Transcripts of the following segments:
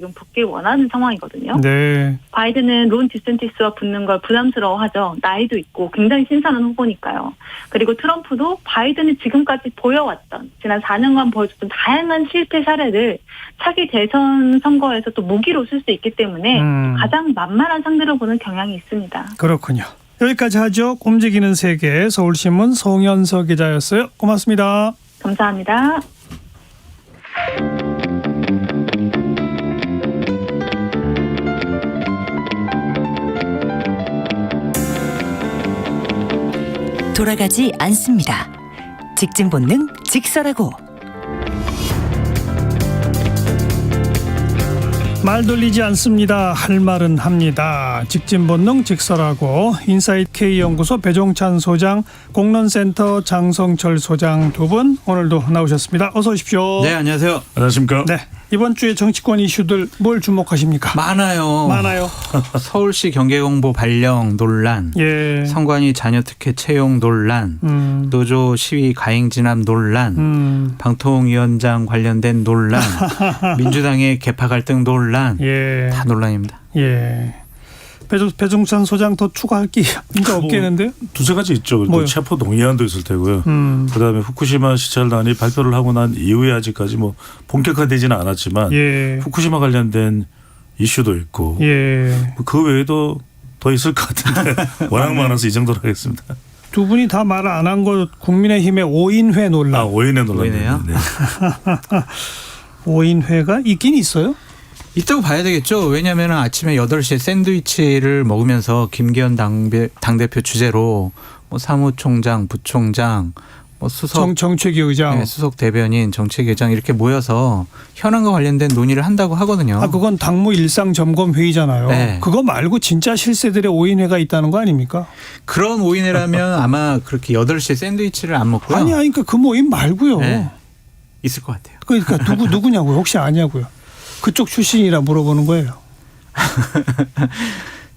지금 붙길 원하는 상황이거든요. 네. 바이든은 론 디센티스와 붙는 걸 부담스러워하죠. 나이도 있고 굉장히 신선한 후보니까요. 그리고 트럼프도 바이든이 지금까지 보여왔던 지난 4년간 보여줬던 다양한 실패 사례를 차기 대선 선거에서 또 무기로 쓸 수 있기 때문에 가장 만만한 상대로 보는 경향이 있습니다. 그렇군요. 여기까지 하죠. 움직이는 세계 서울신문 송현서 기자였어요. 고맙습니다. 감사합니다. 돌아가지 않습니다. 직진 본능 직설하고. 말 돌리지 않습니다. 할 말은 합니다. 직진 본능 직설하고 인사이트 K연구소 배종찬 소장, 공론센터 장성철 소장 두 분 오늘도 나오셨습니다. 어서 오십시오. 네, 안녕하세요. 안녕하십니까. 네, 이번 주에 정치권 이슈들 뭘 주목하십니까? 많아요. 서울시 경계공보 발령 논란, 예. 선관위 자녀 특혜 채용 논란, 노조 시위 가행 진압 논란, 방통위원장 관련된 논란, 민주당의 계파 갈등 논란, 예. 다 논란입니다. 예. 배종찬 소장 더 추가할 게 진짜 없겠는데요? 두세 가지 있죠. 뭐요? 체포 동의안도 있을 테고요. 그다음에 후쿠시마 시찰단이 발표를 하고 난 이후에 아직까지 뭐 본격화되지는 않았지만 예. 후쿠시마 관련된 이슈도 있고 예. 그 외에도 더 있을 것 같은데 워낙 많아서 이 정도로 하겠습니다. 두 분이 다 말 안 한 거 국민의힘의 5인회 논란. 오인의 논란이네요. 오인회요? 네. 5인회가 있긴 있어요? 있다고 봐야 되겠죠. 왜냐하면 아침에 8시에 샌드위치를 먹으면서 김기현 당대표 주재로 뭐 사무총장, 부총장, 뭐 수석 정책위 의장. 네, 수석 대변인, 정책위의장 이렇게 모여서 현안과 관련된 논의를 한다고 하거든요. 아, 그건 당무 일상 점검 회의잖아요. 네. 그거 말고 진짜 실세들의 5인회가 있다는 거 아닙니까? 그런 오인회라면 아마 그렇게 8시에 샌드위치를 안 먹고요. 아니, 그러니까 그 모임 말고요. 네, 있을 것 같아요. 그러니까 누구냐고요? 혹시 아냐고요? 그쪽 출신이라 물어보는 거예요.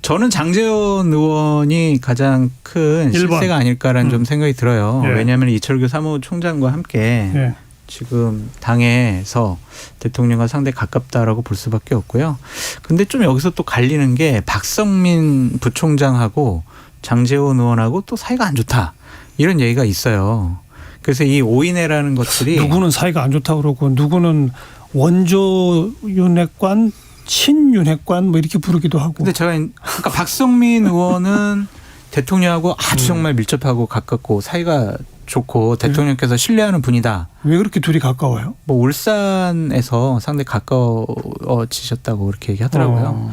저는 장제원 의원이 가장 큰 1번. 실세가 아닐까라는 좀 생각이 들어요. 예. 왜냐하면 이철규 사무총장과 함께 예. 지금 당에서 대통령과 상당히 가깝다라고 볼 수밖에 없고요. 근데 좀 여기서 또 갈리는 게 박성민 부총장하고 장제원 의원하고 또 사이가 안 좋다. 이런 얘기가 있어요. 그래서 이 오인회라는 것들이 누구는 사이가 안 좋다고 그러고 누구는 원조 윤핵관, 친윤핵관 뭐 이렇게 부르기도 하고. 근데 제가 그러니까 박성민 의원은 대통령하고 아주 정말 밀접하고 가깝고 사이가 좋고 대통령께서 신뢰하는 분이다. 왜 그렇게 둘이 가까워요? 뭐 울산에서 상당히 가까워지셨다고 그렇게 얘기하더라고요.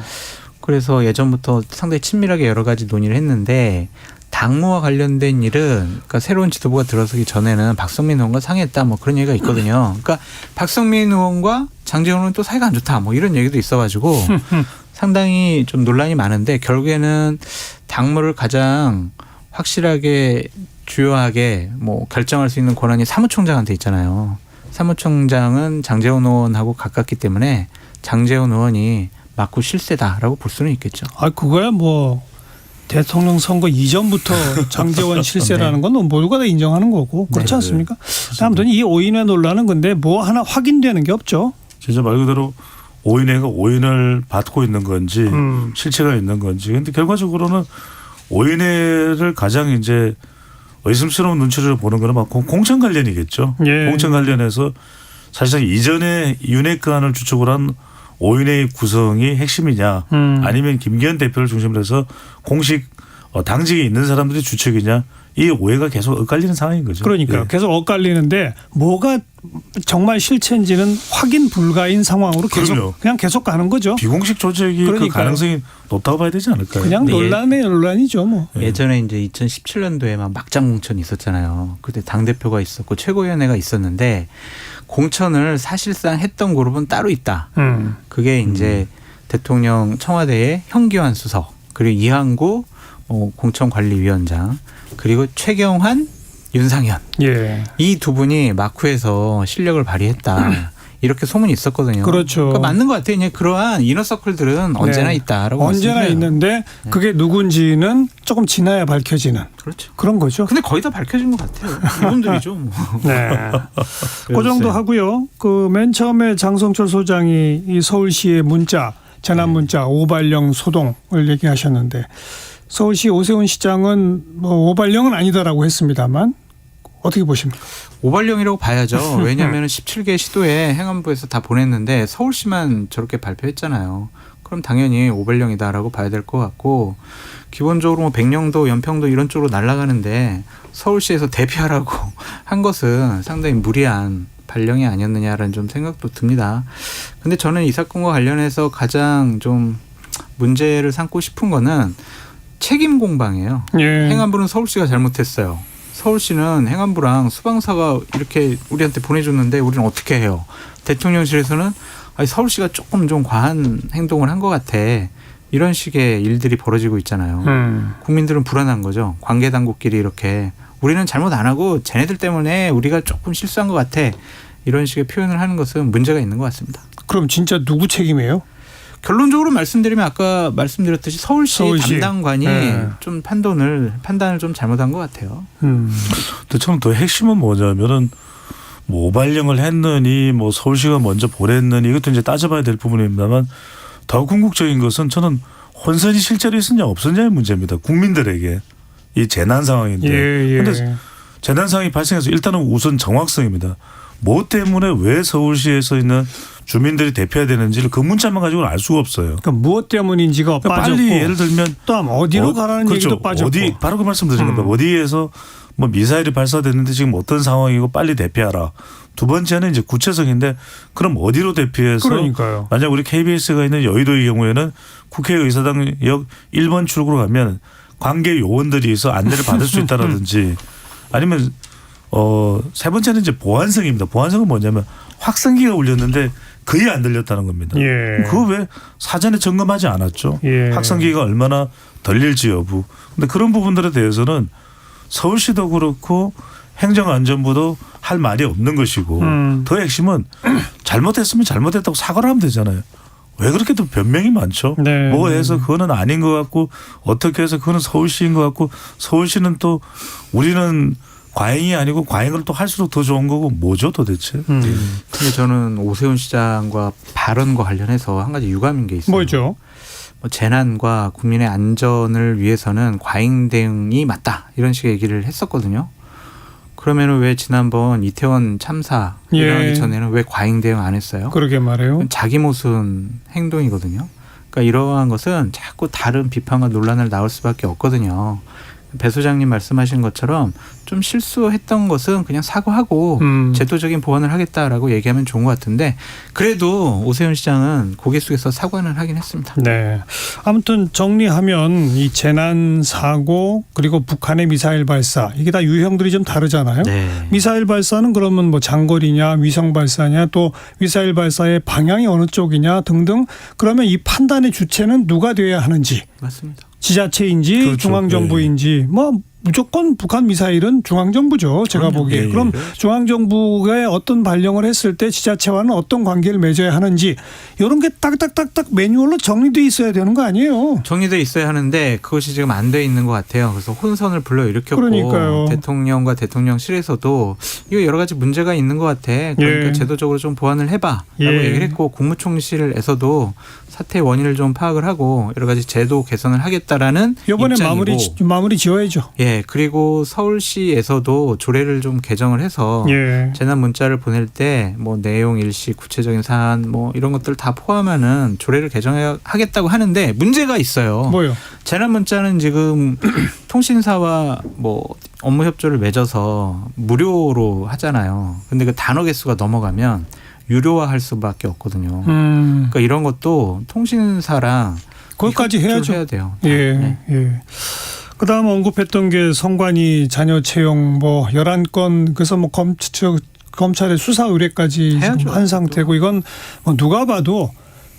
그래서 예전부터 상당히 친밀하게 여러 가지 논의를 했는데 당무와 관련된 일은 그러니까 새로운 지도부가 들어서기 전에는 박성민 의원과 상의했다 뭐 그런 얘기가 있거든요. 그러니까 박성민 의원과 장제원 의원은 또 사이가 안 좋다 뭐 이런 얘기도 있어가지고 상당히 좀 논란이 많은데 결국에는 당무를 가장 확실하게 주요하게 뭐 결정할 수 있는 권한이 사무총장한테 있잖아요. 사무총장은 장제원 의원하고 가깝기 때문에 장제원 의원이 맞고 실세다라고 볼 수는 있겠죠. 아, 그거야 뭐 대통령 선거 이전부터 장제원 실세라는 건 모두가 다 인정하는 거고 그렇지 네. 않습니까? 아무튼 이 5인회 논란은 근데 뭐 하나 확인되는 게 없죠. 진짜 말 그대로 오인회가 오인을 받고 있는 건지 실체가 있는 건지. 근데 결과적으로는 오인회를 가장 이제 의심스러운 눈치를 보는 거는 막 공천 관련이겠죠. 예. 공천 관련해서 사실상 이전에 윤핵관을 주축으로 한 오인회의 구성이 핵심이냐 아니면 김기현 대표를 중심으로 해서 공식 당직에 있는 사람들이 주축이냐 이 오해가 계속 엇갈리는 상황인 거죠. 그러니까요. 예. 계속 엇갈리는데 뭐가 정말 실체인지는 확인 불가인 상황으로 그럼요. 그냥 계속 가는 거죠. 비공식 조직이 그 그러니까요. 가능성이 높다고 봐야 되지 않을까요? 그냥 근데 논란의 논란이죠 뭐. 예전에 이제 2017년도에 막 막장 공천이 있었잖아요. 그때 당대표가 있었고 최고위원회가 있었는데 공천을 사실상 했던 그룹은 따로 있다. 그게 이제 대통령 청와대의 현기환 수석 그리고 이한구 공천관리위원장 그리고 최경환 윤상현 예. 이 두 분이 마쿠에서 실력을 발휘했다. 이렇게 소문이 있었거든요. 그렇죠. 그러니까 맞는 것 같아요. 그냥 그러한 이너서클들은 언제나 있다라고 언제나 말씀드려요. 있는데 그게 누군지는 조금 지나야 밝혀지는 그렇죠. 그런 거죠. 근데 거의 다 밝혀진 것 같아요. 이분들이죠. 뭐. 네. 그 정도 하고요. 그 맨 처음에 장성철 소장이 이 서울시의 문자, 재난 문자, 오발령 소동을 얘기하셨는데 서울시 오세훈 시장은 뭐 오발령은 아니다라고 했습니다만 어떻게 보십니까? 오발령이라고 봐야죠. 왜냐하면 17개 시도에 행안부에서 다 보냈는데 서울시만 저렇게 발표했잖아요. 그럼 당연히 오발령이다라고 봐야 될 것 같고 기본적으로 뭐 백령도, 연평도 이런 쪽으로 날아가는데 서울시에서 대피하라고 한 것은 상당히 무리한 발령이 아니었느냐라는 좀 생각도 듭니다. 근데 저는 이 사건과 관련해서 가장 좀 문제를 삼고 싶은 거는 책임 공방이에요. 예. 행안부는 서울시가 잘못했어요. 서울시는 행안부랑 수방사가 이렇게 우리한테 보내줬는데 우리는 어떻게 해요? 대통령실에서는 아니, 서울시가 조금 좀 과한 행동을 한 것 같아. 이런 식의 일들이 벌어지고 있잖아요. 국민들은 불안한 거죠. 관계당국끼리 이렇게 우리는 잘못 안 하고 쟤네들 때문에 우리가 조금 실수한 것 같아. 이런 식의 표현을 하는 것은 문제가 있는 것 같습니다. 그럼 진짜 누구 책임이에요? 결론적으로 말씀드리면 아까 말씀드렸듯이 서울시 담당관이 좀 판단을 좀 잘못한 것 같아요. 근데 참 더 핵심은 뭐냐면은 뭐 오발령을 했느니 뭐 서울시가 먼저 보냈느니 이것도 이제 따져봐야 될 부분입니다만 더 궁극적인 것은 저는 혼선이 실제로 있었냐 없었냐의 문제입니다. 국민들에게 이 재난 상황인데. 그런데 재난 상황이 발생해서 일단은 우선 정확성입니다. 뭐 때문에 왜 서울시에서 있는 주민들이 대피해야 되는지를 그 문자만 가지고는 알 수가 없어요. 그러니까 무엇 때문인지가 빠졌고 빨리 예를 들면 또 어디로 가라는 그렇죠. 얘기도 빠졌고 어디 바로 그 말씀드린 겁니다. 어디에서 뭐 미사일이 발사됐는데 지금 어떤 상황이고 빨리 대피하라. 두 번째는 이제 구체적인데 그럼 어디로 대피해서 그러니까요. 만약 우리 KBS가 있는 여의도의 경우에는 국회의사당역 1번 출구로 가면 관계 요원들이 있어 안내를 받을 수 있다라든지 아니면 세 번째는 이제 보안성입니다. 보안성은 뭐냐면 확성기가 울렸는데 거의 안 들렸다는 겁니다. 예. 그거 왜 사전에 점검하지 않았죠? 예. 확성기가 얼마나 들릴지 여부. 근데 그런 부분들에 대해서는 서울시도 그렇고 행정안전부도 할 말이 없는 것이고 더 핵심은 잘못했으면 잘못했다고 사과를 하면 되잖아요. 왜 그렇게 또 변명이 많죠? 네. 뭐 해서 그거는 아닌 것 같고 어떻게 해서 그거는 서울시인 것 같고 서울시는 또 우리는 과잉이 아니고 과잉을 또 할수록 더 좋은 거고 뭐죠 도대체? 근데 저는 오세훈 시장과 발언과 관련해서 한 가지 유감인 게 있어요. 뭐죠? 뭐 재난과 국민의 안전을 위해서는 과잉 대응이 맞다 이런 식의 얘기를 했었거든요. 그러면은 왜 지난번 이태원 참사 일어나기 전에는 왜 과잉 대응 안 했어요? 그러게 말해요. 자기 모순 행동이거든요. 그러니까 이러한 것은 자꾸 다른 비판과 논란을 나올 수밖에 없거든요. 배 소장님 말씀하신 것처럼 좀 실수했던 것은 그냥 사과하고 제도적인 보완을 하겠다라고 얘기하면 좋은 것 같은데 그래도 오세훈 시장은 고개 숙여서 사과는 하긴 했습니다. 네. 아무튼 정리하면 이 재난 사고 그리고 북한의 미사일 발사 이게 다 유형들이 좀 다르잖아요. 네. 미사일 발사는 그러면 뭐 장거리냐 위성 발사냐 또 미사일 발사의 방향이 어느 쪽이냐 등등 그러면 이 판단의 주체는 누가 돼야 하는지 맞습니다. 지자체인지 그렇죠. 중앙정부인지 뭐 무조건 북한 미사일은 중앙정부죠. 제가 그럼요. 보기에. 예, 그럼 예. 중앙정부가 어떤 발령을 했을 때 지자체와는 어떤 관계를 맺어야 하는지 이런 게 딱딱딱딱 매뉴얼로 정리돼 있어야 되는 거 아니에요. 정리돼 있어야 하는데 그것이 지금 안 돼 있는 것 같아요. 그래서 혼선을 불러일으켰고 그러니까요. 대통령과 대통령실에서도 이거 여러 가지 문제가 있는 것 같아. 그러니까 예. 제도적으로 좀 보완을 해봐라고 예. 얘기를 했고 국무총실에서도 사태의 원인을 좀 파악을 하고 여러 가지 제도 개선을 하겠다라는 이번에 입장이고. 마무리 지어야죠. 예, 그리고 서울시에서도 조례를 좀 개정을 해서 예. 재난 문자를 보낼 때 뭐 내용 일시 구체적인 사안 뭐 이런 것들 다 포함하는 조례를 개정하겠다고 하는데 문제가 있어요. 뭐요? 재난 문자는 지금 통신사와 뭐 업무 협조를 맺어서 무료로 하잖아요. 근데 그 단어 개수가 넘어가면 유료화할 수밖에 없거든요. 그러니까 이런 것도 통신사랑 그것까지 해야죠. 해야 돼요. 예. 네. 예. 그다음 언급했던 게 성관이 자녀 채용 뭐 11건 그래서 뭐 검찰의 수사 의뢰까지 해야죠. 지금 한 상태고 이건 뭐 누가 봐도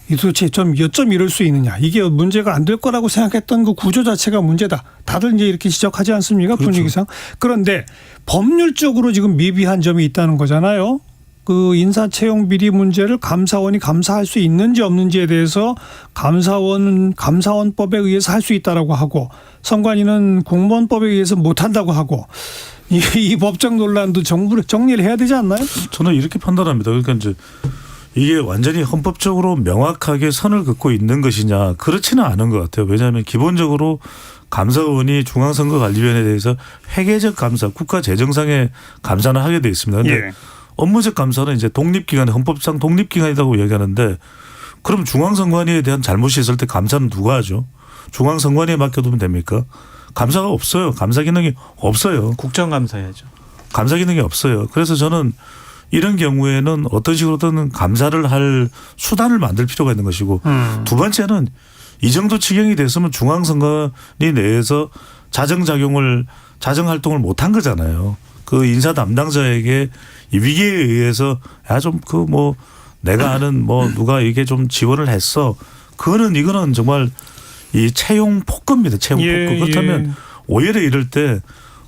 이 도대체 좀 이럴 수 있느냐. 이게 문제가 안 될 거라고 생각했던 그 구조 자체가 문제다. 다들 이제 이렇게 지적하지 않습니까? 그렇죠. 분위기상. 그런데 법률적으로 지금 미비한 점이 있다는 거잖아요. 그 인사 채용 비리 문제를 감사원이 감사할 수 있는지 없는지에 대해서 감사원법에 의해서 할 수 있다라고 하고 선관위는 공무원법에 의해서 못 한다고 하고 이 법적 논란도 정리를 해야 되지 않나요? 저는 이렇게 판단합니다. 그러니까 이제 이게 완전히 헌법적으로 명확하게 선을 긋고 있는 것이냐 그렇지는 않은 것 같아요. 왜냐하면 기본적으로 감사원이 중앙선거관리위원회에 대해서 회계적 감사, 국가재정상의 감사는 하게 돼 있습니다. 그런데 예. 업무적 감사는 이제 독립기관, 헌법상 독립기관이라고 이야기하는데 그럼 중앙선관위에 대한 잘못이 있을 때 감사는 누가 하죠? 중앙선관위에 맡겨두면 됩니까? 감사가 없어요. 감사 기능이 없어요. 국정감사해야죠. 감사 기능이 없어요. 그래서 저는 이런 경우에는 어떤 식으로든 감사를 할 수단을 만들 필요가 있는 것이고 두 번째는 이 정도 지경이 됐으면 중앙선관위 내에서 자정활동을 못한 거잖아요. 그 인사 담당자에게 이 위기에 의해서 내가 아는 누가 이게 좀 지원을 했어. 이거는 정말 이 채용 폭거입니다. 채용 예, 폭거. 그렇다면 예. 오히려 이럴 때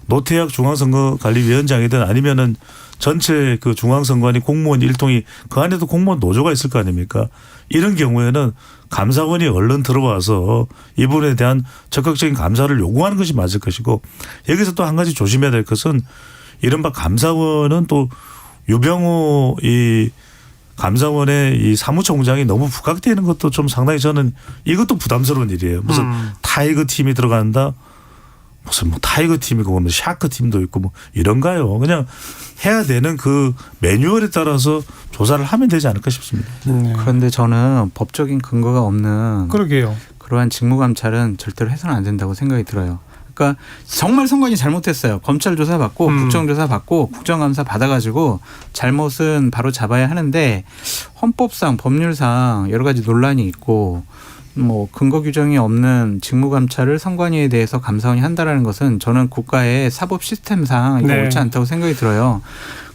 노태학 중앙선거관리위원장이든 아니면은 전체 그 중앙선관위 공무원 일통이 그 안에도 공무원 노조가 있을 거 아닙니까? 이런 경우에는 감사원이 얼른 들어와서 이 부분에 대한 적극적인 감사를 요구하는 것이 맞을 것이고 여기서 또 한 가지 조심해야 될 것은 이른바 감사원은 또 유병호 이 감사원의 이 사무총장이 너무 부각되는 것도 좀 상당히 저는 이것도 부담스러운 일이에요. 무슨 타이거 팀이 들어간다. 무슨 타이거 팀이고 샤크 팀도 있고 이런가요? 그냥 해야 되는 그 매뉴얼에 따라서 조사를 하면 되지 않을까 싶습니다. 그런데 저는 법적인 근거가 없는 그러게요. 그러한 직무감찰은 절대로 해서는 안 된다고 생각이 들어요. 그러니까 정말 선관위 잘못했어요. 검찰 조사 받고 국정조사 받고 국정감사 받아가지고 잘못은 바로 잡아야 하는데 헌법상 법률상 여러 가지 논란이 있고 근거 규정이 없는 직무감찰을 선관위에 대해서 감사원이 한다라는 것은 저는 국가의 사법 시스템상 이거 옳지 않다고 생각이 들어요.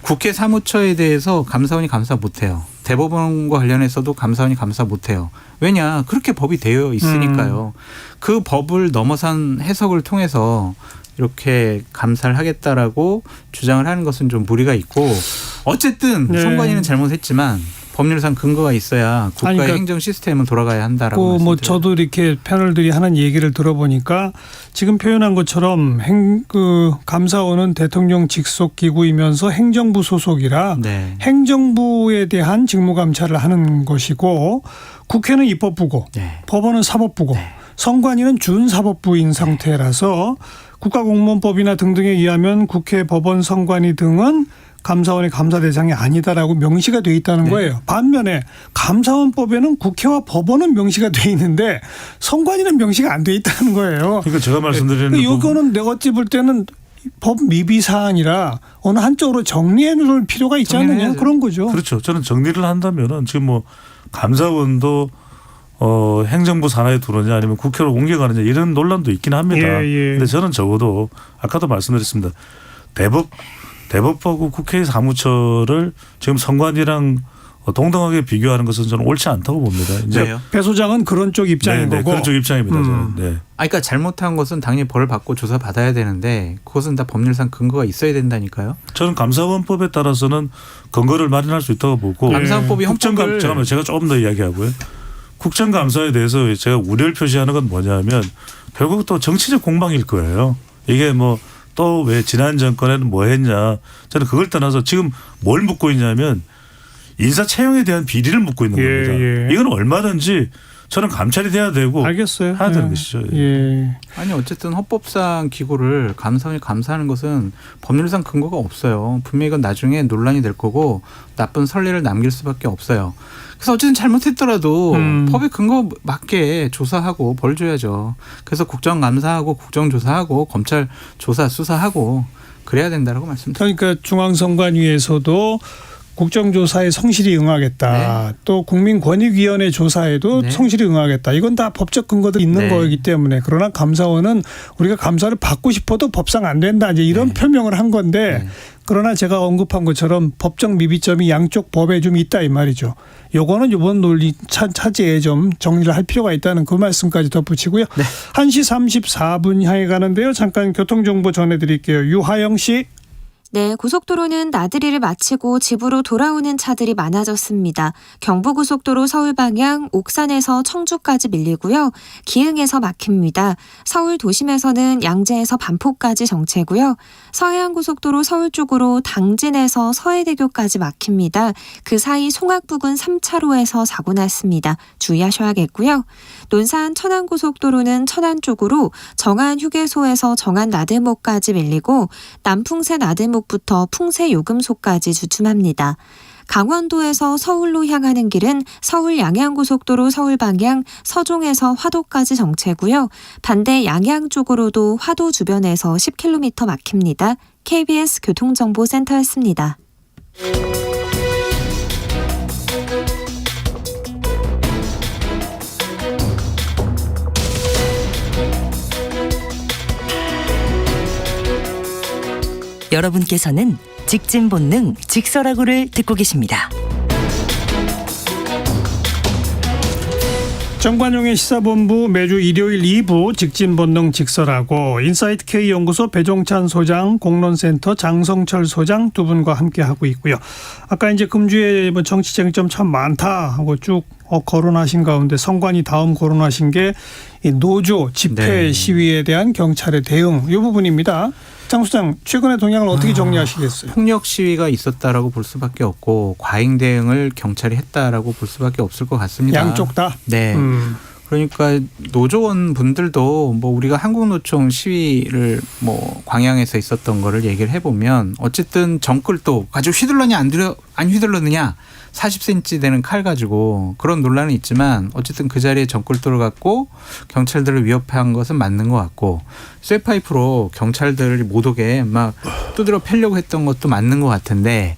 국회 사무처에 대해서 감사원이 감사 못해요. 대법원과 관련해서도 감사원이 감사 못해요. 왜냐? 그렇게 법이 되어 있으니까요. 그 법을 넘어선 해석을 통해서 이렇게 감사를 하겠다라고 주장을 하는 것은 좀 무리가 있고 어쨌든 선관위는 잘못했지만 법률상 근거가 있어야 국가의 그러니까 행정 시스템은 돌아가야 한다라고 말씀드려요. 저도 이렇게 패널들이 하는 얘기를 들어보니까 지금 표현한 것처럼 감사원은 대통령 직속 기구이면서 행정부 소속이라 네. 행정부에 대한 직무 감찰을 하는 것이고 국회는 입법부고 네. 법원은 사법부고 네. 선관위는 준사법부인 상태라서 국가공무원법이나 등등에 의하면 국회, 법원, 선관위 등은 감사원의 감사 대상이 아니다라고 명시가 돼 있다는 거예요. 반면에 감사원법에는 국회와 법원은 명시가 돼 있는데 선관위는 명시가 안 돼 있다는 거예요. 그러니까 제가 말씀드리는 이거는 내가 어찌 볼 때는 법 미비 사안이라 어느 한쪽으로 정리해 놓을 필요가 있지 않느냐 그런 거죠. 그렇죠. 저는 정리를 한다면은 지금 감사원도 행정부 산하에 두느냐 아니면 국회로 옮겨가느냐 이런 논란도 있긴 합니다. 그런데 저는 적어도 아까도 말씀드렸습니다. 대법원하고 국회 사무처를 지금 선관위랑 동등하게 비교하는 것은 저는 옳지 않다고 봅니다. 이제 배 소장은 그런 쪽 입장인 거고. 그런 쪽 입장입니다. 저는. 네. 그러니까 잘못한 것은 당연히 벌을 받고 조사 받아야 되는데 그것은 다 법률상 근거가 있어야 된다니까요. 저는 감사원법에 따라서는 근거를 마련할 수 있다고 보고. 감사원법이 헌법을 잠깐만 제가 조금 더 이야기하고요. 국정감사에 대해서 제가 우려를 표시하는 건 뭐냐면 결국 또 정치적 공방일 거예요. 이게 또 왜 지난 정권에는 뭐 했냐. 저는 그걸 떠나서 지금 뭘 묻고 있냐면 인사 채용에 대한 비리를 묻고 있는 겁니다. 이건 얼마든지 저는 감찰이 돼야 되고 알겠어요. 해야 되는 것이죠. 아니 어쨌든 헌법상 기구를 감사원이 감사하는 것은 법률상 근거가 없어요. 분명히 이건 나중에 논란이 될 거고 나쁜 선례를 남길 수밖에 없어요. 그래서 어쨌든 잘못했더라도 법에 근거 맞게 조사하고 벌 줘야죠. 그래서 국정감사하고 국정조사하고 검찰 조사 수사하고 그래야 된다라고 말씀드립니다. 그러니까 중앙선관위에서도 국정조사에 성실히 응하겠다. 또 국민권익위원회 조사에도 성실히 응하겠다. 이건 다 법적 근거도 있는 거이기 때문에. 그러나 감사원은 우리가 감사를 받고 싶어도 법상 안 된다. 이제 이런 표명을 한 건데 그러나 제가 언급한 것처럼 법적 미비점이 양쪽 법에 좀 있다 이 말이죠. 요거는 이번 논리 차지에 좀 정리를 할 필요가 있다는 그 말씀까지 덧붙이고요. 1시 34분 향해 가는데요. 잠깐 교통정보 전해드릴게요. 유하영 씨. 네, 고속도로는 나들이를 마치고 집으로 돌아오는 차들이 많아졌습니다. 경부고속도로 서울 방향 옥산에서 청주까지 밀리고요. 기흥에서 막힙니다. 서울 도심에서는 양재에서 반포까지 정체고요. 서해안고속도로 서울 쪽으로 당진에서 서해대교까지 막힙니다. 그 사이 송악 부근 3차로에서 사고 났습니다. 주의하셔야겠고요. 논산 천안고속도로는 천안 쪽으로 정안 휴게소에서 정안 나들목까지 밀리고 남풍새 나들목부터 풍새 요금소까지 주춤합니다. 강원도에서 서울로 향하는 길은 서울 양양고속도로 서울 방향 서종에서 화도까지 정체고요. 반대 양양 쪽으로도 화도 주변에서 10km 막힙니다. KBS 교통정보센터였습니다. 여러분께서는 직진 본능 직설하고를 듣고 계십니다. 정관용의 시사본부 매주 일요일 2부 직진본능 직설하고 인사이트 K연구소 배종찬 소장, 공론센터 장성철 소장 두 분과 함께하고 있고요. 아까 이제 금주에 뭐 정치 쟁점 참 많다 하고 쭉 거론하신 가운데 성관이 다음 거론하신 게 이 노조 집회 시위에 대한 경찰의 대응 이 부분입니다. 장 소장, 최근의 동향을 어떻게 정리하시겠어요? 폭력 시위가 있었다라고 볼 수밖에 없고 과잉 대응을 경찰이 했다라고 볼 수밖에 없을 것 같습니다. 양쪽 다? 네. 그러니까 노조원 분들도 뭐 우리가 한국노총 시위를 뭐 광양에서 있었던 거를 얘기를 해보면 어쨌든 정글도 가지고 휘둘렀냐 안 휘둘렀느냐 40cm 되는 칼 가지고 그런 논란은 있지만 어쨌든 그 자리에 정글도를 갖고 경찰들을 위협한 것은 맞는 것 같고 쇠파이프로 경찰들을 못 오게 막 두드려 패려고 했던 것도 맞는 것 같은데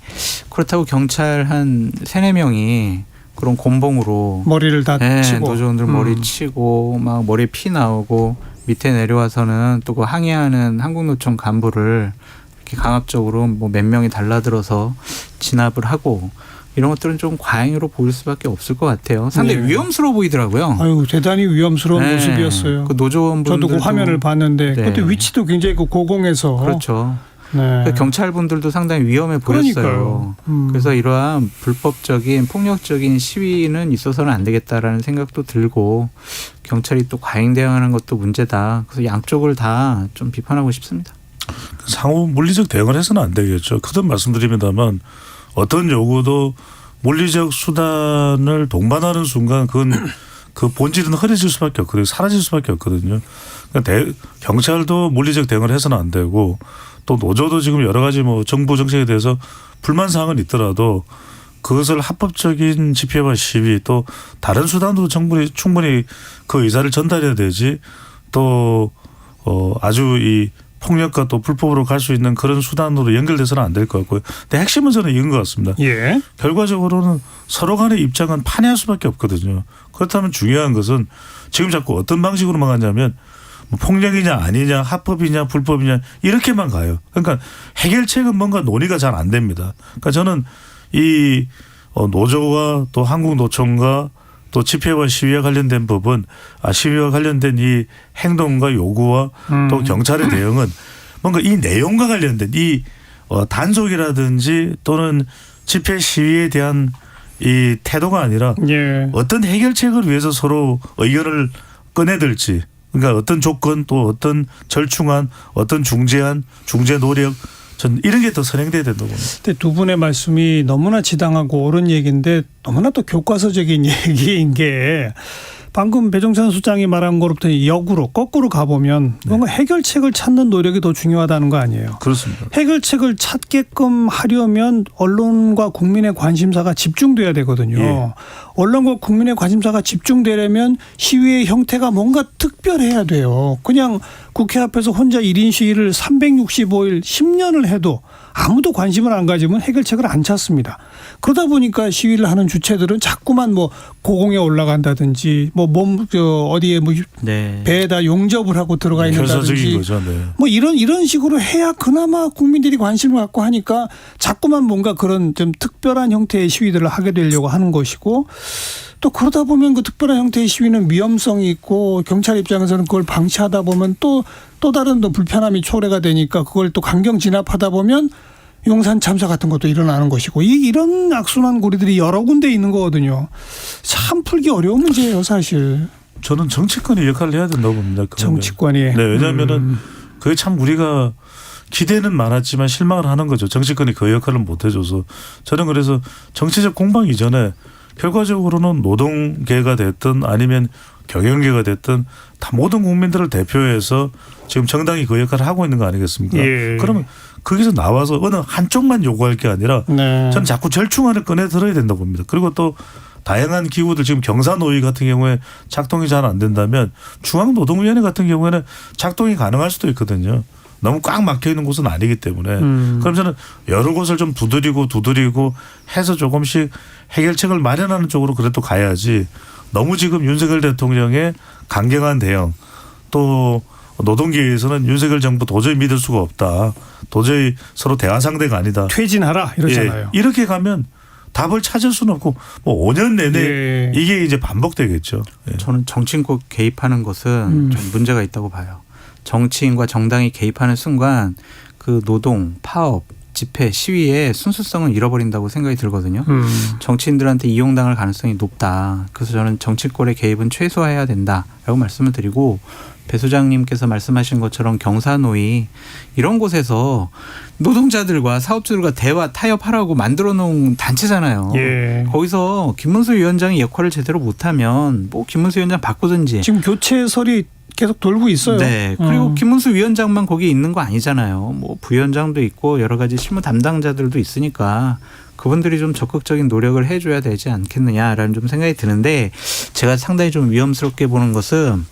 그렇다고 경찰 한 3-4명이 그런 곤봉으로 머리를 다 치고 노조원들 머리 치고 막 머리에 피 나오고 밑에 내려와서는 또 그 항의하는 한국노총 간부를 이렇게 강압적으로 뭐 몇 명이 달라들어서 진압을 하고 이런 것들은 좀 과잉으로 보일 수밖에 없을 것 같아요. 상당히 위험스러워 보이더라고요. 아유, 대단히 위험스러운 모습이었어요. 그 노조원분들도 저도 그 화면을 봤는데 그때 위치도 굉장히 그 고공에서 그렇죠. 네. 그 경찰분들도 상당히 위험해 보였어요. 그래서 이러한 불법적인 폭력적인 시위는 있어서는 안 되겠다라는 생각도 들고 경찰이 또 과잉 대응하는 것도 문제다. 그래서 양쪽을 다 좀 비판하고 싶습니다. 상호 물리적 대응을 해서는 안 되겠죠. 그전 말씀드립니다만 어떤 요구도 물리적 수단을 동반하는 순간 그건 그 본질은 흐려질 수밖에 없거든요. 사라질 수밖에 없거든요. 그러니까 경찰도 물리적 대응을 해서는 안 되고 또 노조도 지금 여러 가지 뭐 정부 정책에 대해서 불만 사항은 있더라도 그것을 합법적인 집회와 시위 또 다른 수단으로 충분히 그 의사를 전달해야 되지 또 아주 이 폭력과 또 불법으로 갈 수 있는 그런 수단으로 연결돼서는 안 될 것 같고요. 근데 핵심은 저는 이건 것 같습니다. 예. 결과적으로는 서로 간의 입장은 판이할 수밖에 없거든요. 그렇다면 중요한 것은 지금 자꾸 어떤 방식으로만 가냐면 뭐 폭력이냐 아니냐 합법이냐 불법이냐 이렇게만 가요. 그러니까 해결책은 뭔가 논의가 잘 안 됩니다. 그러니까 저는 이 노조와 또 한국노총과 또 집회와 시위와 관련된 법은 시위와 관련된 이 행동과 요구와 또 경찰의 대응은 뭔가 이 내용과 관련된 이 단속이라든지 또는 집회 시위에 대한 이 태도가 아니라 어떤 해결책을 위해서 서로 의견을 꺼내들지 그러니까 어떤 조건 또 어떤 절충안 어떤 중재 노력 전 이런 게 더 선행돼야 된다고 봅니다. 근데 두 분의 말씀이 너무나 지당하고 옳은 얘기인데 너무나 또 교과서적인 얘기인 게 방금 배종찬 소장이 말한 거로부터 역으로 거꾸로 가보면 뭔가 해결책을 찾는 노력이 더 중요하다는 거 아니에요. 그렇습니다. 해결책을 찾게끔 하려면 언론과 국민의 관심사가 집중돼야 되거든요. 예. 언론과 국민의 관심사가 집중되려면 시위의 형태가 뭔가 특별해야 돼요. 그냥 국회 앞에서 혼자 1인 시위를 365일 10년을 해도 아무도 관심을 안 가지면 해결책을 안 찾습니다. 그러다 보니까 시위를 하는 주체들은 자꾸만 뭐 고공에 올라간다든지 뭐 어디에 뭐 배에다 용접을 하고 들어가 있는다든지 거죠. 네. 뭐 이런 식으로 해야 그나마 국민들이 관심을 갖고 하니까 자꾸만 뭔가 그런 좀 특별한 형태의 시위들을 하게 되려고 하는 것이고 또 그러다 보면 그 특별한 형태의 시위는 위험성이 있고 경찰 입장에서는 그걸 방치하다 보면 또 다른 또 불편함이 초래가 되니까 그걸 또 강경 진압하다 보면 용산 참사 같은 것도 일어나는 것이고 이런 악순환 고리들이 여러 군데 있는 거거든요. 참 풀기 어려운 문제예요, 사실. 저는 정치권이 역할을 해야 된다고 봅니다. 정치권이. 네, 왜냐하면은 그게 참 우리가 기대는 많았지만 실망을 하는 거죠. 정치권이 그 역할을 못 해줘서. 저는 그래서 정치적 공방 이전에 결과적으로는 노동계가 됐든 아니면 경영계가 됐든 다 모든 국민들을 대표해서 지금 정당이 그 역할을 하고 있는 거 아니겠습니까? 예. 그러면 거기서 나와서 어느 한쪽만 요구할 게 아니라 네. 전 자꾸 절충안을 꺼내 들어야 된다고 봅니다. 그리고 또 다양한 기구들 지금 경사노위 같은 경우에 작동이 잘 안 된다면 중앙노동위원회 같은 경우에는 작동이 가능할 수도 있거든요. 너무 꽉 막혀 있는 곳은 아니기 때문에. 그럼 저는 여러 곳을 좀 두드리고 해서 조금씩 해결책을 마련하는 쪽으로 그래도 가야지 너무 지금 윤석열 대통령의 강경한 대응 또 노동계에서는 윤석열 정부 도저히 믿을 수가 없다. 도저히 서로 대화 상대가 아니다. 퇴진하라 이러잖아요. 예, 이렇게 가면 답을 찾을 수는 없고 뭐 5년 내내 예. 이게 이제 반복되겠죠. 예. 저는 정치인권 개입하는 것은 좀 문제가 있다고 봐요. 정치인과 정당이 개입하는 순간 그 노동, 파업, 집회, 시위의 순수성을 잃어버린다고 생각이 들거든요. 정치인들한테 이용당할 가능성이 높다. 그래서 저는 정치권의 개입은 최소화해야 된다라고 말씀을 드리고 배 소장님께서 말씀하신 것처럼 경사노위 이런 곳에서 노동자들과 사업주들과 대화 타협하라고 만들어 놓은 단체잖아요. 예. 거기서 김문수 위원장이 역할을 제대로 못하면 뭐 김문수 위원장 바꾸든지. 지금 교체설이 계속 돌고 있어요. 네. 그리고 김문수 위원장만 거기 있는 거 아니잖아요. 뭐 부위원장도 있고 여러 가지 실무 담당자들도 있으니까 그분들이 좀 적극적인 노력을 해줘야 되지 않겠느냐라는 좀 생각이 드는데 제가 상당히 좀 위험스럽게 보는 것은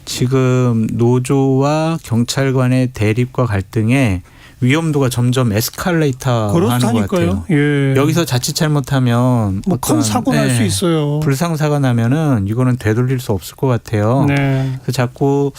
지금 노조와 경찰 간의 대립과 갈등에 위험도가 점점 에스컬레이터 하는 것 같아요. 예. 여기서 자칫 잘못하면 뭐 큰 사고 날 수 있어요. 불상사가 나면은 이거는 되돌릴 수 없을 것 같아요. 네. 그래서 자꾸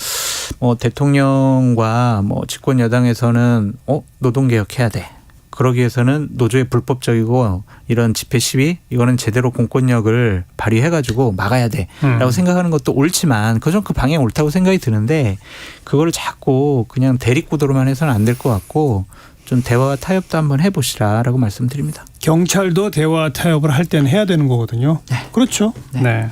뭐 대통령과 뭐 집권 여당에서는 노동개혁해야 돼. 그러기 위해서는 노조의 불법적이고 이런 집회 시위 이거는 제대로 공권력을 발휘해가지고 막아야 돼라고 생각하는 것도 옳지만 그전 그 방향이 옳다고 생각이 드는데 그거를 자꾸 그냥 대립구도로만 해서는 안 될 것 같고 좀 대화와 타협도 한번 해보시라라고 말씀드립니다. 경찰도 대화 타협을 할 때는 해야 되는 거거든요. 네. 그렇죠. 네. 네.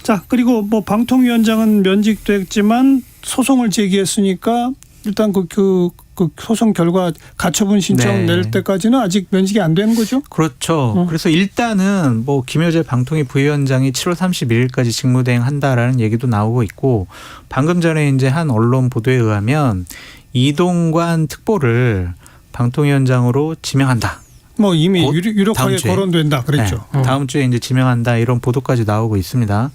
자 그리고 뭐 방통위원장은 면직됐지만 소송을 제기했으니까 일단 그 소송 결과 가처분 신청 네. 낼 때까지는 아직 면직이 안 되는 거죠? 그렇죠. 그래서 일단은 뭐 김효재 방통위 부위원장이 7월 31일까지 직무대행한다라는 얘기도 나오고 있고 방금 전에 이제 한 언론 보도에 의하면 이동관 특보를 방통위원장으로 지명한다. 뭐 이미 곧 유력하게 다음 주에. 거론된다 그랬죠. 네. 다음 주에 이제 지명한다 이런 보도까지 나오고 있습니다.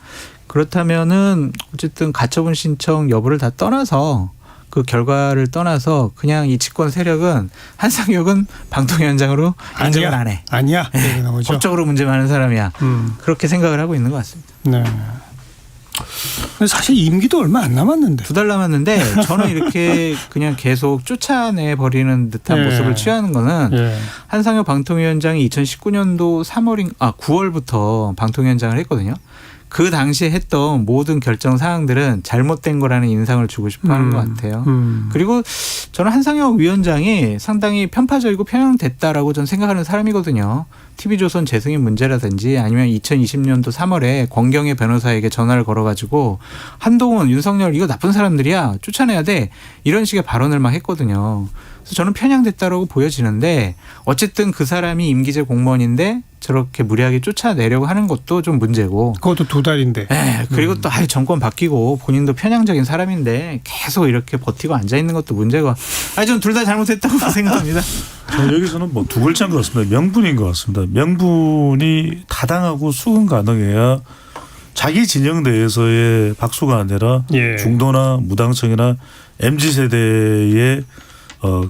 그렇다면은 어쨌든 가처분 신청 여부를 다 떠나서 그 결과를 떠나서 그냥 이 집권 세력은 한상혁은 방통위원장으로 인정을 안 해. 아니야. 네. 나오죠. 법적으로 문제 많은 사람이야. 그렇게 생각을 하고 있는 것 같습니다. 네. 근데 사실 임기도 얼마 안 남았는데. 2달 남았는데 저는 이렇게 그냥 계속 쫓아내 버리는 듯한 예. 모습을 취하는 거는 예. 한상혁 방통위원장이 2019년도 9월부터 방통위원장을 했거든요. 그 당시에 했던 모든 결정 사항들은 잘못된 거라는 인상을 주고 싶어 하는 것 같아요. 그리고 저는 한상혁 위원장이 상당히 편파적이고 편향됐다라고 저는 생각하는 사람이거든요. TV조선 재승인 문제라든지 아니면 2020년도 3월에 권경의 변호사에게 전화를 걸어가지고 한동훈, 윤석열 이거 나쁜 사람들이야 쫓아내야 돼 이런 식의 발언을 막 했거든요. 그래서 저는 편향됐다라고 보여지는데 어쨌든 그 사람이 임기제 공무원인데 저렇게 무리하게 쫓아내려고 하는 것도 좀 문제고. 그것도 2달인데. 네, 그리고 또 정권 바뀌고 본인도 편향적인 사람인데 계속 이렇게 버티고 앉아 있는 것도 문제고. 저는 둘 다 잘못했다고 생각합니다. 저는 여기서는 뭐 두 글자인 것 같습니다. 명분인 것 같습니다. 명분이 타당하고 수긍 가능해야 자기 진영 내에서의 박수가 아니라 예. 중도나 무당층이나 MZ세대의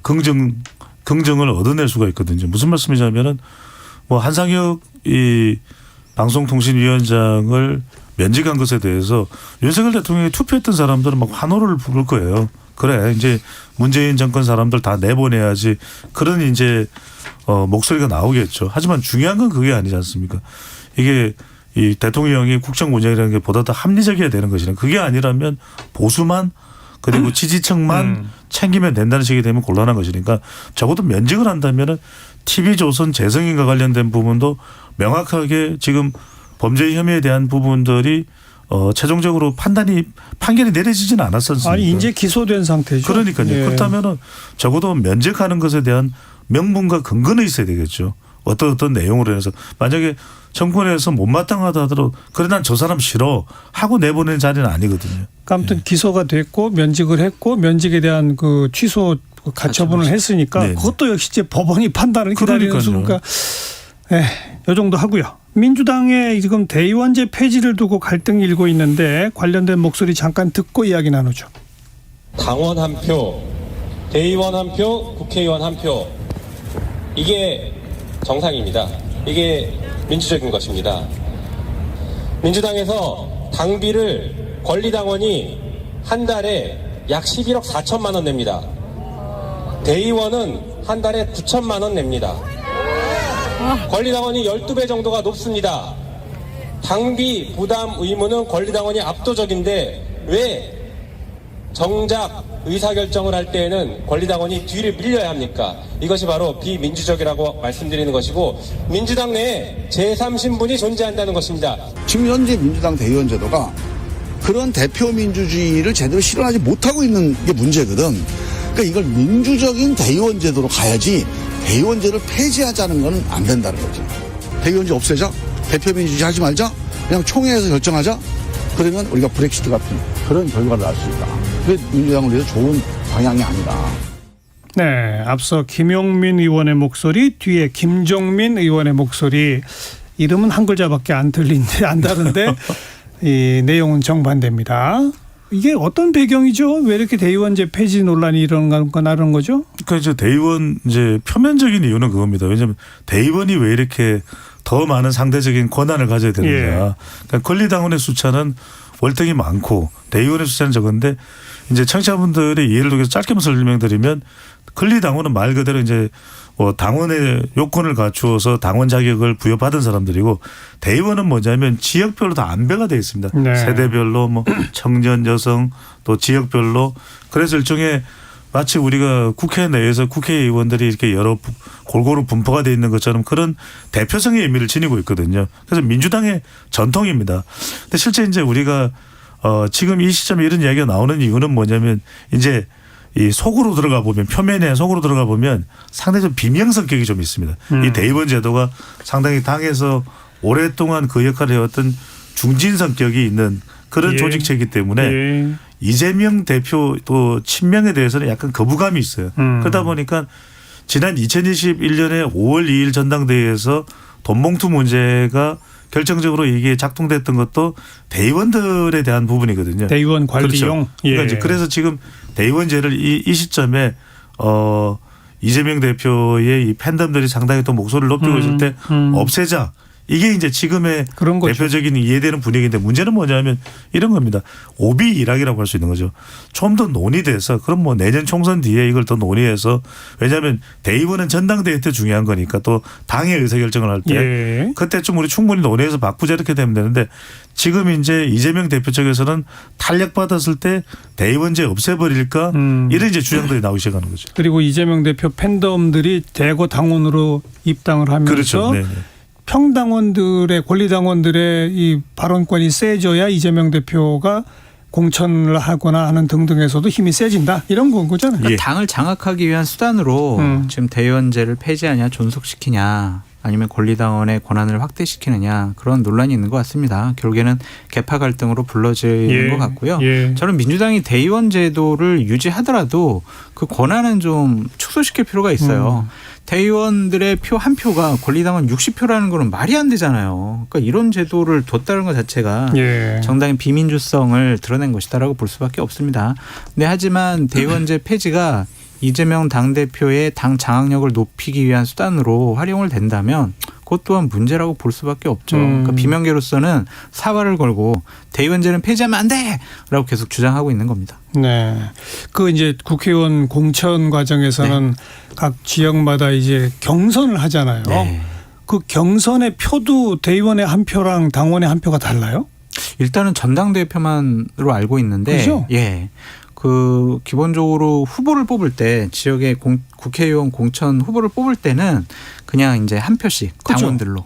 긍정을 얻어낼 수가 있거든요. 무슨 말씀이냐면은 뭐 한상혁 이 방송통신위원장을 면직한 것에 대해서 윤석열 대통령이 투표했던 사람들은 막 환호를 부를 거예요. 그래 이제 문재인 정권 사람들 다 내보내야지 그런 이제 목소리가 나오겠죠. 하지만 중요한 건 그게 아니지 않습니까? 이게 이 대통령이 국정 운영이라는 게 보다 더 합리적이어야 되는 것이라 그게 아니라면 보수만 그리고 지지층만 챙기면 된다는 식이 되면 곤란한 것이니까 적어도 면직을 한다면은 TV조선 재성인과 관련된 부분도 명확하게 지금 범죄 혐의에 대한 부분들이 최종적으로 판결이 내려지지는 않았지 않습니까? 아니 이제 기소된 상태죠. 그러니까요. 예. 그렇다면은 적어도 면직하는 것에 대한 명분과 근거는 있어야 되겠죠. 어떤 내용으로 해서 만약에 정권에서 못마땅하다 하더라도 그래 난 저 사람 싫어 하고 내보낸 자리는 아니거든요. 그러니까 아무튼 기소가 됐고 면직을 했고 면직에 대한 그 취소 가처분을 했으니까 네네. 그것도 역시 이제 법원이 판단을 기다리는 그러니까요. 수니까 이 정도 하고요. 민주당의 지금 대의원제 폐지를 두고 갈등이 일고 있는데 관련된 목소리 잠깐 듣고 이야기 나누죠. 당원 한 표, 대의원 한 표, 국회의원 한 표. 이게 정상입니다. 이게 민주적인 것입니다. 민주당에서 당비를 권리당원이 한 달에 약 11억 4천만 원 냅니다. 대의원은 한 달에 9천만 원 냅니다. 권리당원이 12배 정도가 높습니다. 당비 부담 의무는 권리당원이 압도적인데 왜 정작 의사결정을 할 때에는 권리당원이 뒤를 밀려야 합니까? 이것이 바로 비민주적이라고 말씀드리는 것이고 민주당 내에 제3신분이 존재한다는 것입니다. 지금 현재 민주당 대의원 제도가 그런 대표 민주주의를 제대로 실현하지 못하고 있는 게 문제거든. 그러니까 이걸 민주적인 대의원 제도로 가야지 대의원제를 폐지하자는 건 안 된다는 거지. 대의원제 없애자? 대표 민주주의 하지 말자? 그냥 총회에서 결정하자? 그러면 우리가 브렉시트 같은 그런 결과를 낳을 수 있다. 그게 민주당을 위해서 좋은 방향이 아니다. 네, 앞서 김용민 의원의 목소리, 뒤에 김종민 의원의 목소리. 이름은 한 글자밖에 안 다른데 이 내용은 정반대입니다. 이게 어떤 배경이죠? 왜 이렇게 대의원제 폐지 논란이 일어나는 거죠? 그러니까 이제 대의원 이제 표면적인 이유는 그겁니다. 왜냐하면 대의원이 왜 이렇게 더 많은 상대적인 권한을 가져야 되느냐. 예. 그러니까 권리당원의 숫자는 월등히 많고 대의원의 숫자는 적은데 이제 청취자분들의 이해를 위해서 짧게만 설명드리면 권리당원은 말 그대로 이제 당원의 요건을 갖추어서 당원 자격을 부여받은 사람들이고 대의원은 뭐냐면 지역별로 다 안배가 되어 있습니다. 네. 세대별로 뭐 청년 여성 또 지역별로 그래서 일종의 마치 우리가 국회 내에서 국회의원들이 이렇게 여러 골고루 분포가 되어 있는 것처럼 그런 대표성의 의미를 지니고 있거든요. 그래서 민주당의 전통입니다. 근데 실제 이제 우리가 지금 이 시점에 이런 이야기가 나오는 이유는 뭐냐면 이제 이 속으로 들어가 보면 표면에 속으로 들어가 보면 상당히 좀 비명 성격이 좀 있습니다. 이 대의원 제도가 상당히 당에서 오랫동안 그 역할을 해왔던 중진 성격이 있는 그런 예. 조직체이기 때문에 예. 이재명 대표 또 친명에 대해서는 약간 거부감이 있어요. 그러다 보니까 지난 2021년에 5월 2일 전당대회에서 돈봉투 문제가 결정적으로 이게 작동됐던 것도 대의원들에 대한 부분이거든요. 대의원 관리용. 그렇죠. 그러니까 이제 그래서 지금 대의원제를 이 시점에 이재명 대표의 이 팬덤들이 상당히 또 목소리를 높이고 있을 때 없애자. 이게 이제 지금의 그런 거죠. 대표적인 이해되는 분위기인데 문제는 뭐냐면 이런 겁니다. 오비 일학이라고 할 수 있는 거죠. 좀 더 논의돼서 그럼 뭐 내년 총선 뒤에 이걸 더 논의해서 왜냐하면 대의원은 전당대회 때 중요한 거니까 또 당의 의사결정을 할 때 예. 그때쯤 우리 충분히 논의해서 바꾸자 이렇게 되면 되는데 지금 이제 이재명 대표 쪽에서는 탄력받았을 때 대의원제 없애버릴까 이런 이제 주장들이 나오기 시작하는 거죠. 그리고 이재명 대표 팬덤들이 대거 당원으로 입당을 하면서 그렇죠. 네네. 평당원들의 권리당원들의 이 발언권이 세져야 이재명 대표가 공천을 하거나 하는 등등에서도 힘이 세진다 이런 건 거잖아요. 그러니까 당을 장악하기 위한 수단으로 지금 대의원제를 폐지하냐 존속시키냐 아니면 권리당원의 권한을 확대시키느냐 그런 논란이 있는 것 같습니다. 결국에는 계파 갈등으로 불러지는 것 같고요. 예. 저는 민주당이 대의원 제도를 유지하더라도 그 권한은 좀 축소시킬 필요가 있어요. 대의원들의 표 한 표가 권리당원 60표라는 거는 말이 안 되잖아요. 그러니까 이런 제도를 뒀다는 것 자체가 예. 정당의 비민주성을 드러낸 것이다라고 볼 수밖에 없습니다. 네, 하지만 대의원제 폐지가 이재명 당대표의 당 장악력을 높이기 위한 수단으로 활용을 된다면 그것 또한 문제라고 볼 수밖에 없죠. 그러니까 비명계로서는 사활을 걸고 대의원제는 폐지하면 안 돼라고 계속 주장하고 있는 겁니다. 네. 그 이제 국회의원 공천 과정에서는 각 지역마다 이제 경선을 하잖아요. 네. 그 경선의 표도 대의원의 한 표랑 당원의 한 표가 달라요? 일단은 전당대표만으로 알고 있는데 그죠? 예. 그 기본적으로 후보를 뽑을 때 지역의 국회의원 공천 후보를 뽑을 때는 그냥 이제 한 표씩 그렇죠. 당원들로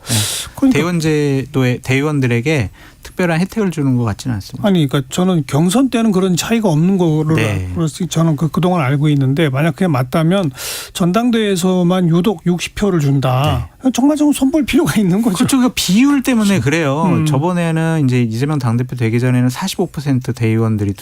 그러니까 대의원제도의 대의원들에게 특별한 혜택을 주는 것 같지는 않습니다. 아니, 그러니까 저는 경선 때는 그런 차이가 없는 거를 네. 저는 그동안 알고 있는데 만약 그게 맞다면 전당대회에서만 유독 60표를 준다. 정말 좀 손볼 필요가 있는 거죠. 그렇죠. 그 비율 때문에 그래요. 저번에는 이제 이재명 당대표 되기 전에는 45% 대의원들이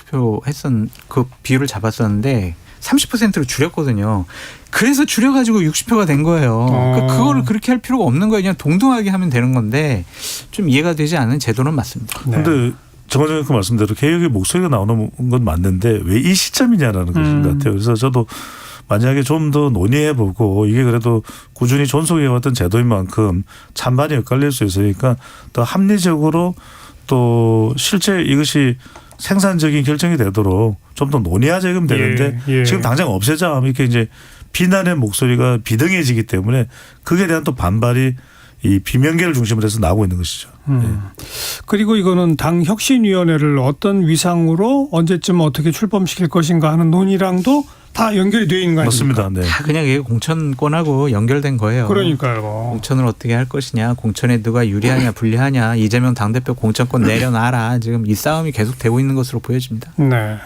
그 비율을 잡았었는데 30%로 줄였거든요. 그래서 줄여가지고 60표가 된 거예요. 그러니까 그거를 그렇게 할 필요가 없는 거예요. 그냥 동등하게 하면 되는 건데 좀 이해가 되지 않는 제도는 맞습니다. 그런데 정화정 그 말씀대로 개혁의 목소리가 나오는 건 맞는데 왜 이 시점이냐라는 것인 것 같아요. 그래서 저도 만약에 좀 더 논의해보고 이게 그래도 꾸준히 존속해왔던 제도인 만큼 찬반이 엇갈릴 수 있으니까 더 합리적으로 또 실제 이것이 생산적인 결정이 되도록 좀 더 논의하자 이러면 되는데 예. 지금 당장 없애자 하면 이렇게 이제 비난의 목소리가 비등해지기 때문에 그에 대한 또 반발이 이 비명계를 중심으로 해서 나오고 있는 것이죠. 그리고 이거는 당 혁신위원회를 어떤 위상으로 언제쯤 어떻게 출범시킬 것인가 하는 논의랑도 다 연결이 되어 있는 거 아닙니까? 맞습니다. 네. 다 그냥 이게 공천권하고 연결된 거예요. 그러니까요. 공천을 어떻게 할 것이냐, 공천에 누가 유리하냐 불리하냐, 이재명 당대표 공천권 내려놔라. 지금 이 싸움이 계속 되고 있는 것으로 보여집니다. 네.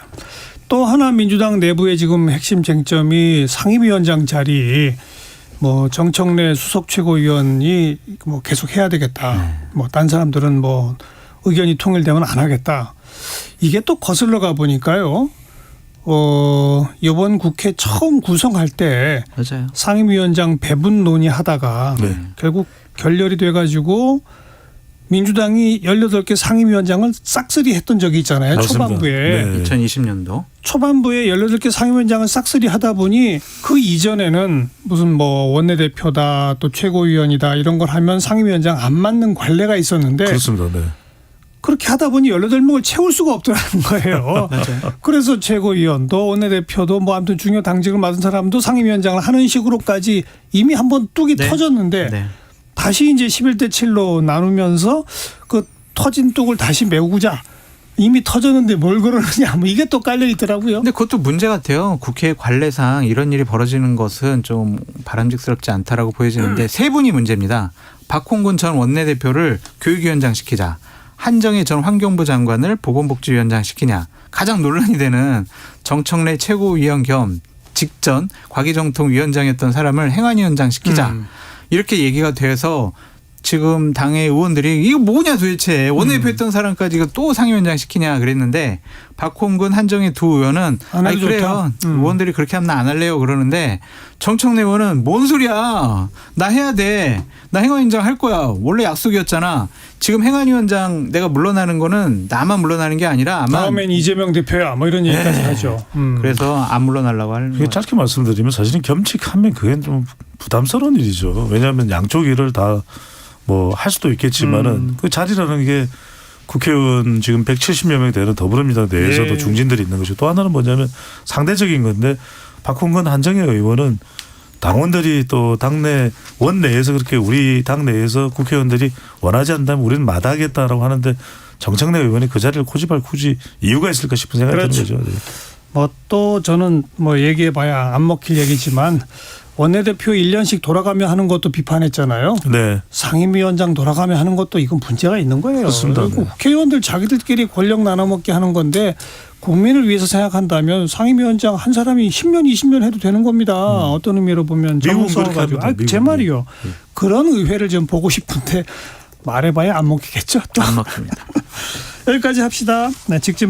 또 하나 민주당 내부의 지금 핵심 쟁점이 상임위원장 자리 뭐 정청래 수석 최고위원이 뭐 계속 해야 되겠다. 뭐 딴 사람들은 뭐 의견이 통일되면 안 하겠다. 이게 또 거슬러 가 보니까요. 이번 국회 처음 구성할 때 맞아요. 상임위원장 배분 논의하다가 네. 결국 결렬이 돼가지고 민주당이 18개 상임위원장을 싹쓸이 했던 적이 있잖아요. 맞습니다. 초반부에. 네. 2020년도. 초반부에 18개 상임위원장을 싹쓸이 하다 보니 그 이전에는 무슨 뭐 원내대표다 또 최고위원이다 이런 걸 하면 상임위원장 안 맞는 관례가 있었는데 그렇습니다. 네. 그렇게 하다 보니 18명을 채울 수가 없더라는 거예요. 그래서 최고위원도 원내대표도 뭐 아무튼 중요 당직을 맡은 사람도 상임위원장을 하는 식으로까지 이미 한번 뚝이 네. 터졌는데 네. 다시 이제 11대 7로 나누면서 그 터진 뚝을 다시 메우자. 이미 터졌는데 뭘 그러느냐. 뭐 이게 또 깔려 있더라고요. 근데 그것도 문제 같아요. 국회 관례상 이런 일이 벌어지는 것은 좀 바람직스럽지 않다라고 보여지는데 세 분이 문제입니다. 박홍근 전 원내대표를 교육위원장 시키자. 한정희 전 환경부 장관을 보건복지위원장 시키냐. 가장 논란이 되는 정청래 최고위원 겸 직전 과기정통위원장이었던 사람을 행안위원장 시키자. 이렇게 얘기가 돼서 지금 당의 의원들이 이거 뭐냐 도대체 원내대표 했던 사람까지 또 상임위원장 시키냐 그랬는데 박홍근 한정희 두 의원은 아니 그래요. 의원들이 그렇게 하면 나 안 할래요 그러는데 정청래 의원은 뭔 소리야. 나 해야 돼. 나 행안위원장 할 거야. 원래 약속이었잖아. 지금 행안위원장 내가 물러나는 거는 나만 물러나는 게 아니라 아마 다음엔 이재명 대표야. 뭐 이런 얘기까지 하죠. 그래서 안 물러나려고 하는 거예요. 짧게 말씀드리면 사실은 겸직하면 그게 좀 부담스러운 일이죠. 왜냐하면 양쪽 일을 다 뭐 할 수도 있겠지만은 그 자리라는 게 국회의원 지금 170여 명이 되는 더불어민주당 내에서도 예. 중진들이 있는 것이고 또 하나는 뭐냐면 상대적인 건데 박홍근 한정희 의원은 당원들이 또 당내 원내에서 그렇게 우리 당 내에서 국회의원들이 원하지 않다면 우리는 마다하겠다라고 하는데 정청래 의원이 그 자리를 고집할 굳이 이유가 있을까 싶은 생각이 그렇죠. 드는 거죠. 네. 뭐 또 저는 뭐 얘기해봐야 안 먹힐 얘기지만 원내대표 1년씩 돌아가며 하는 것도 비판했잖아요. 네. 상임위원장 돌아가며 하는 것도 이건 문제가 있는 거예요. 그렇습니다. 그리고 국회의원들 자기들끼리 권력 나눠먹게 하는 건데 국민을 위해서 생각한다면 상임위원장 한 사람이 10년 20년 해도 되는 겁니다. 어떤 의미로 보면 미국은 정성을 그렇게 가지고. 합니다. 제 미국은. 말이요. 그런 의회를 좀 보고 싶은데 말해봐야 안 먹히겠죠. 또 안 먹힙니다. 여기까지 합시다. 네, 직접